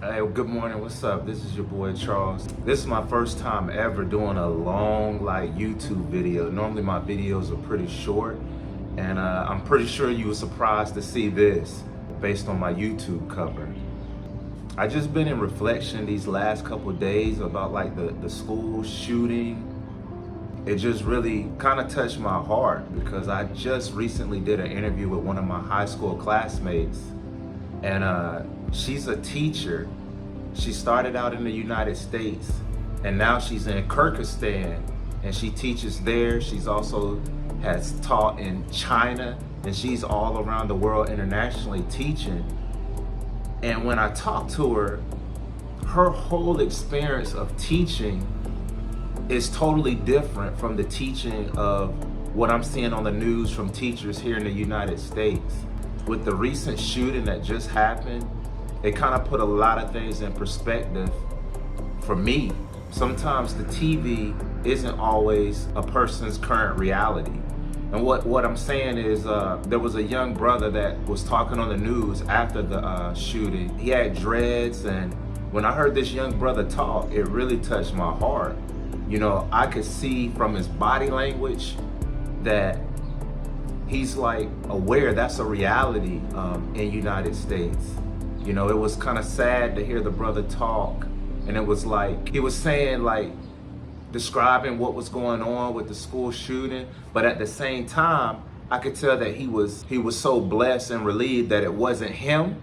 Hey, well, good morning. What's up? This is your boy Charles. This is my first time ever doing a long YouTube video. Normally my videos are pretty short, and I'm pretty sure you were surprised to see this based on my YouTube cover. I just been in reflection these last couple days about the school shooting. It just really kind of touched my heart because I just recently did an interview with one of my high school classmates, and she's a teacher. She started out in the United States and now she's in Kyrgyzstan and she teaches there. She's also has taught in China, and she's all around the world internationally teaching. And when I talked to her, her whole experience of teaching is totally different from the teaching of what I'm seeing on the news from teachers here in the United States. With the recent shooting that just happened, it kind of put a lot of things in perspective for me. Sometimes the TV isn't always a person's current reality. And what I'm saying is there was a young brother that was talking on the news after the shooting. He had dreads, and when I heard this young brother talk, it really touched my heart. You know, I could see from his body language that he's like aware that's a reality in United States. You know, it was kind of sad to hear the brother talk, and it was like, he was saying describing what was going on with the school shooting, but at the same time, I could tell that he was so blessed and relieved that it wasn't him,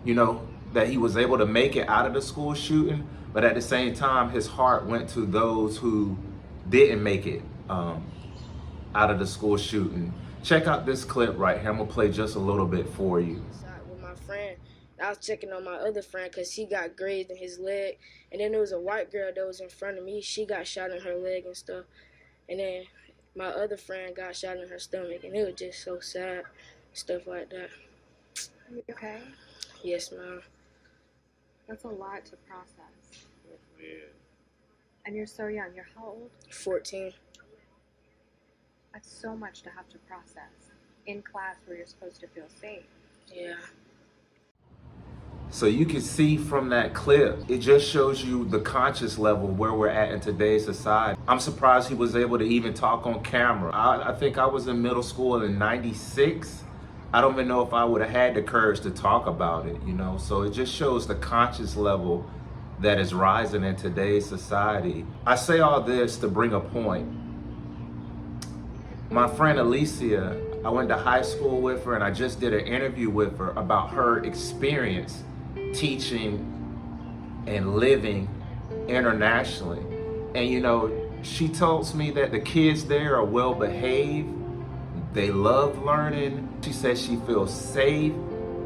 you know, that he was able to make it out of the school shooting, but at the same time, his heart went to those who didn't make it out of the school shooting. Check out this clip right here. I'm gonna play just a little bit for you. With my friend, I was checking on my other friend because he got grazed in his leg, and then there was a white girl that was in front of me. She got shot in her leg and stuff, and then my other friend got shot in her stomach, and it was just so sad, stuff like that. Are you okay? Yes, ma'am. That's a lot to process. Yeah. And you're so young. You're how old? 14. That's so much to have to process in class where you're supposed to feel safe. Yeah. So you can see from that clip, it just shows you the conscious level where we're at in today's society. I'm surprised he was able to even talk on camera. I think I was in middle school in '96. I don't even know if I would have had the courage to talk about it, you know? So it just shows the conscious level that is rising in today's society. I say all this to bring a point. My friend Alicia, I went to high school with her, and I just did an interview with her about her experience teaching and living internationally. And you know, she tells me that the kids there are well behaved, they love learning. She says she feels safe,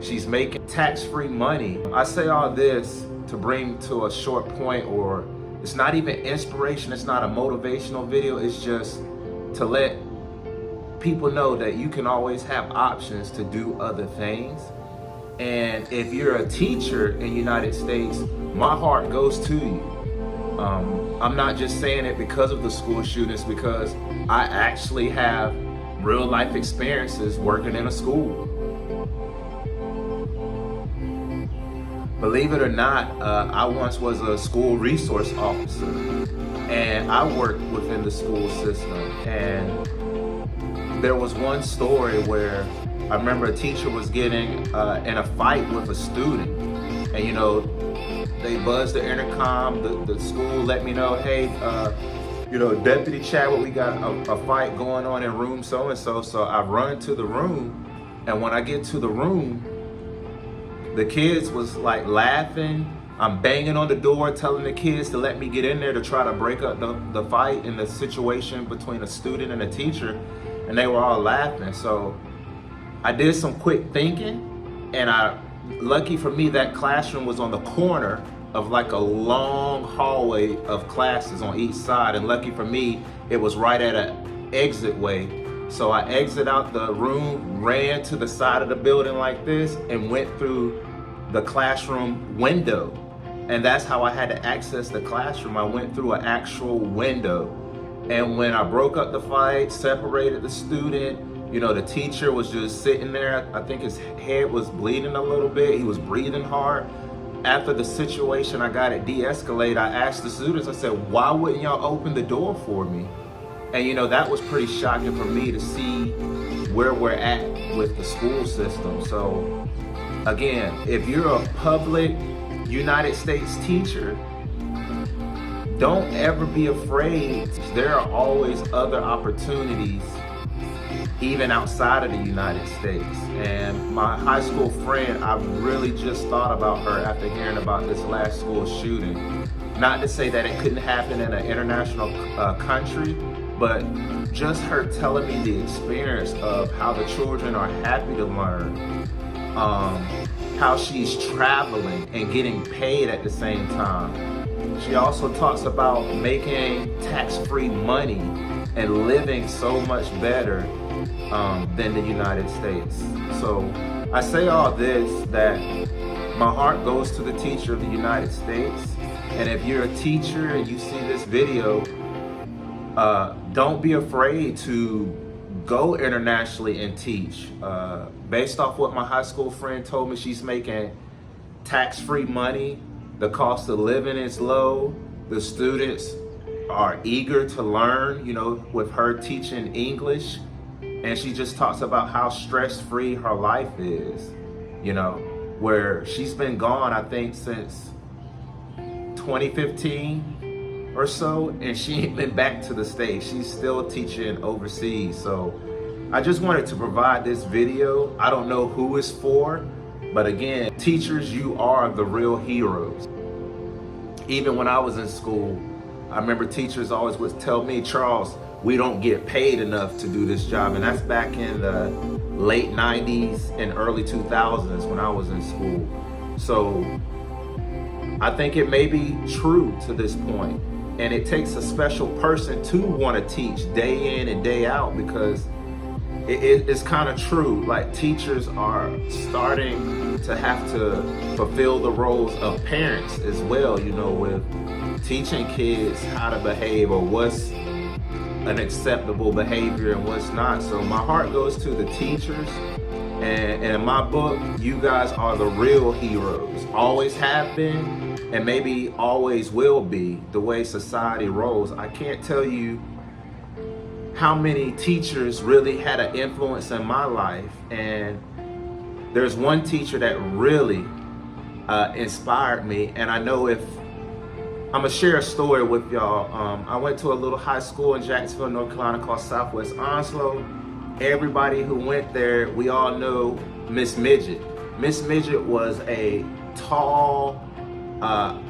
she's making tax-free money. I say all this to bring to a short point, or it's not even inspiration, it's not a motivational video, it's just to let people know that you can always have options to do other things. And if you're a teacher in the United States, my heart goes to you. I'm not just saying it because of the school shootings, because I actually have real life experiences working in a school. Believe it or not, I once was a school resource officer, and I worked within the school system. And there was one story where I remember a teacher was getting in a fight with a student, and you know, they buzzed the intercom, the school let me know, hey, you know, Deputy Chadwick, we got a fight going on in room so-and-so. So I run to the room, and when I get to the room, the kids was like laughing. I'm banging on the door, telling the kids to let me get in there to try to break up the fight in the situation between a student and a teacher. And they were all laughing. So I did some quick thinking, and lucky for me, that classroom was on the corner of like a long hallway of classes on each side. And lucky for me, it was right at an exit way. So I exit out the room, ran to the side of the building like this, and went through the classroom window. And that's how I had to access the classroom. I went through an actual window. And when I broke up the fight, separated the student, you know, the teacher was just sitting there. I think his head was bleeding a little bit. He was breathing hard. after the situation I got it de-escalated, I asked the students, I said, why wouldn't y'all open the door for me? And you know, that was pretty shocking for me to see where we're at with the school system. So again, if you're a public United States teacher, don't ever be afraid. There are always other opportunities even outside of the United States. And my high school friend, I really just thought about her after hearing about this last school shooting. Not to say that it couldn't happen in an international country, but just her telling me the experience of how the children are happy to learn, how she's traveling and getting paid at the same time. She also talks about making tax-free money and living so much better than the United States. So I say all this, that my heart goes to the teacher of the United States. And if you're a teacher and you see this video, don't be afraid to go internationally and teach. Based off what my high school friend told me, she's making tax-free money. The cost of living is low. The students are eager to learn, you know, with her teaching English. And she just talks about how stress-free her life is, you know, where she's been gone, I think, since 2015 or so, and she ain't been back to the States. She's still teaching overseas. So I just wanted to provide this video. I don't know who it's for, but again, teachers, you are the real heroes. Even when I was in school, I remember teachers always would tell me, Charles, we don't get paid enough to do this job. And that's back in the late 90s and early 2000s when I was in school. So I think it may be true to this point. And it takes a special person to want to teach day in and day out, because it's kind of true. Like, teachers are starting to have to fulfill the roles of parents as well, you know, with teaching kids how to behave or what's an acceptable behavior and what's not. So my heart goes to the teachers, and in my book, you guys are the real heroes. Always have been, and maybe always will be, the way society rolls. I can't tell you how many teachers really had an influence in my life, and there's one teacher that really inspired me. And I know if I'm gonna share a story with y'all. I went to a little high school in Jacksonville, North Carolina called Southwest Onslow. Everybody who went there, we all know Miss Midget. Miss Midget was a tall, I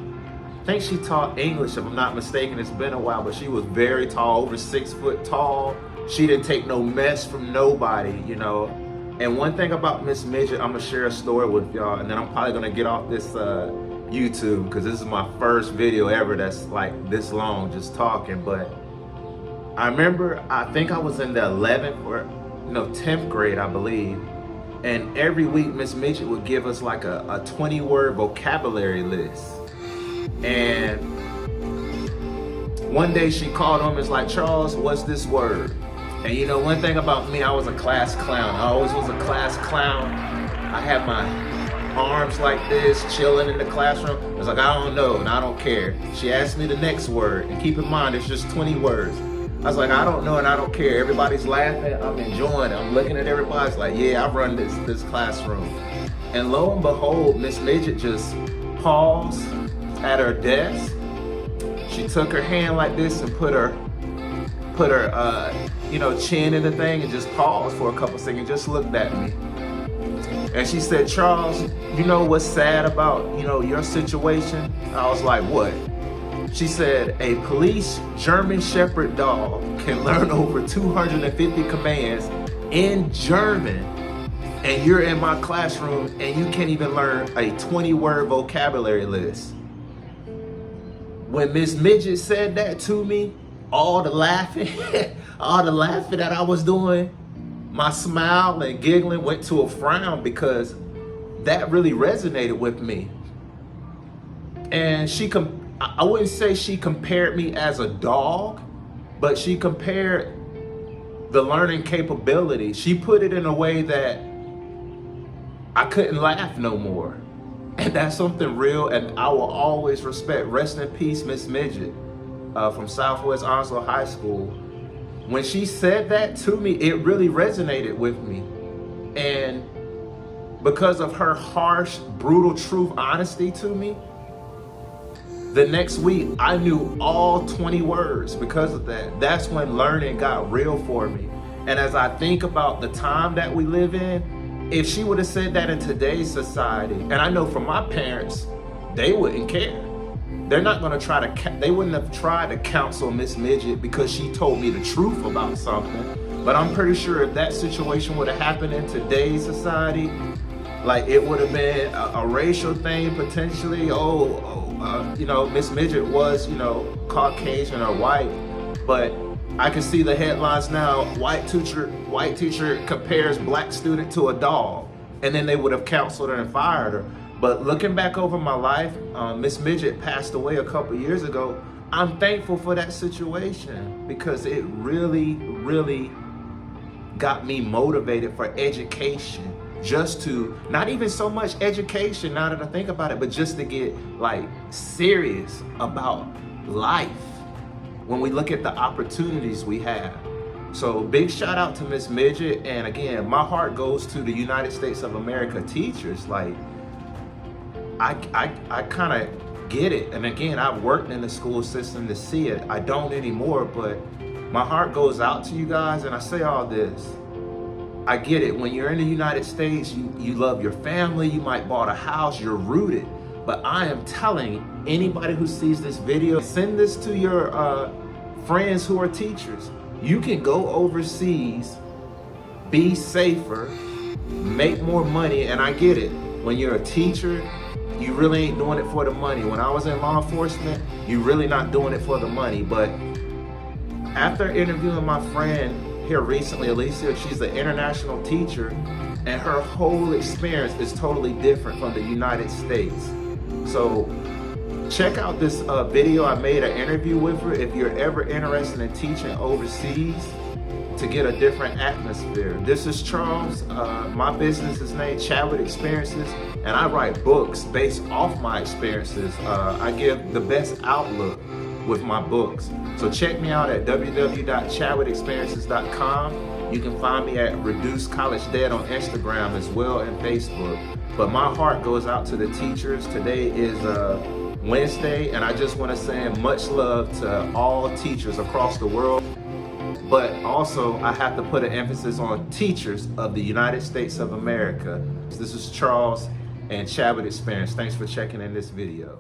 think she taught English, if I'm not mistaken. It's been a while, but she was very tall, over 6 foot tall. She didn't take no mess from nobody, you know. And one thing about Miss Midget, I'm gonna share a story with y'all, and then I'm probably gonna get off this YouTube, because this is my first video ever that's like this long, just talking. But I remember, I think I was in the 11th or no 10th grade, I believe. And every week Miss Midget would give us like a 20-word vocabulary list. And one day she called on me and was like, Charles, what's this word? And you know, one thing about me, I was a class clown. I always was a class clown. I had my arms like this, chilling in the classroom. I was like, I don't know, and I don't care. She asked me the next word, and keep in mind, it's just 20 words. I was like, I don't know and I don't care. Everybody's laughing, I'm enjoying it. I'm looking at everybody, it's like, yeah, I run this classroom. And lo and behold, Miss Midget just paused at her desk. She took her hand like this and put her you know, chin in the thing, and just paused for a couple seconds, just looked at me. And she said, Charles, you know what's sad about, you know, your situation? I was like, what? She said, a police German Shepherd dog can learn over 250 commands in German, and you're in my classroom and you can't even learn a 20-word vocabulary list. When Miss Midget said that to me, all the laughing, all the laughing that I was doing, my smile and giggling went to a frown, because that really resonated with me. And I wouldn't say she compared me as a dog, but she compared the learning capability. She put it in a way that I couldn't laugh no more. And that's something real, and I will always respect. Rest in peace, Miss Midget from Southwest Onslow High School. When she said that to me, it really resonated with me. And because of her harsh, brutal truth, honesty to me, the next week I knew all 20 words because of that. That's when learning got real for me. And as I think about the time that we live in, if she would have said that in today's society, and I know from my parents, they wouldn't care. They're not gonna try to, they wouldn't have tried to counsel Miss Midget because she told me the truth about something. But I'm pretty sure if that situation would have happened in today's society, like it would have been a racial thing potentially. You know, Miss Midget was, you know, Caucasian or white, but I can see the headlines now, white teacher compares black student to a dog, and then they would have counseled her and fired her. But looking back over my life, Miss Midget passed away a couple years ago. I'm thankful for that situation because it really, really got me motivated for education. Just to, not even so much education now that I think about it, but just to get like serious about life when we look at the opportunities we have. So big shout out to Miss Midget. And again, my heart goes to the United States of America teachers. Like, I kind of get it. And again, I've worked in the school system to see it. I don't anymore, but my heart goes out to you guys. And I say all this, I get it. When you're in the United States, you love your family, you might bought a house, you're rooted. But I am telling anybody who sees this video, send this to your friends who are teachers. You can go overseas, be safer, make more money, and I get it. When you're a teacher, you really ain't doing it for the money. When I was in law enforcement, you really not doing it for the money. But after interviewing my friend here recently, Alicia, she's an international teacher, and her whole experience is totally different from the United States. So check out this video I made, an interview with her, if you're ever interested in teaching overseas to get a different atmosphere. This is Charles. My business is named 𝐥𝐢𝐤𝐞 Experiences, and I write books based off my experiences. I give the best outlook with my books. So check me out at www.𝐥𝐢𝐤experiences.com. You can find me at Reduce College Debt on Instagram as well and Facebook. But my heart goes out to the teachers. Today is Wednesday, and I just want to send much love to all teachers across the world. But also, I have to put an emphasis on teachers of the United States of America. This is Charles and 𝐥𝐢𝐤𝐞 Experience. Thanks for checking in this video.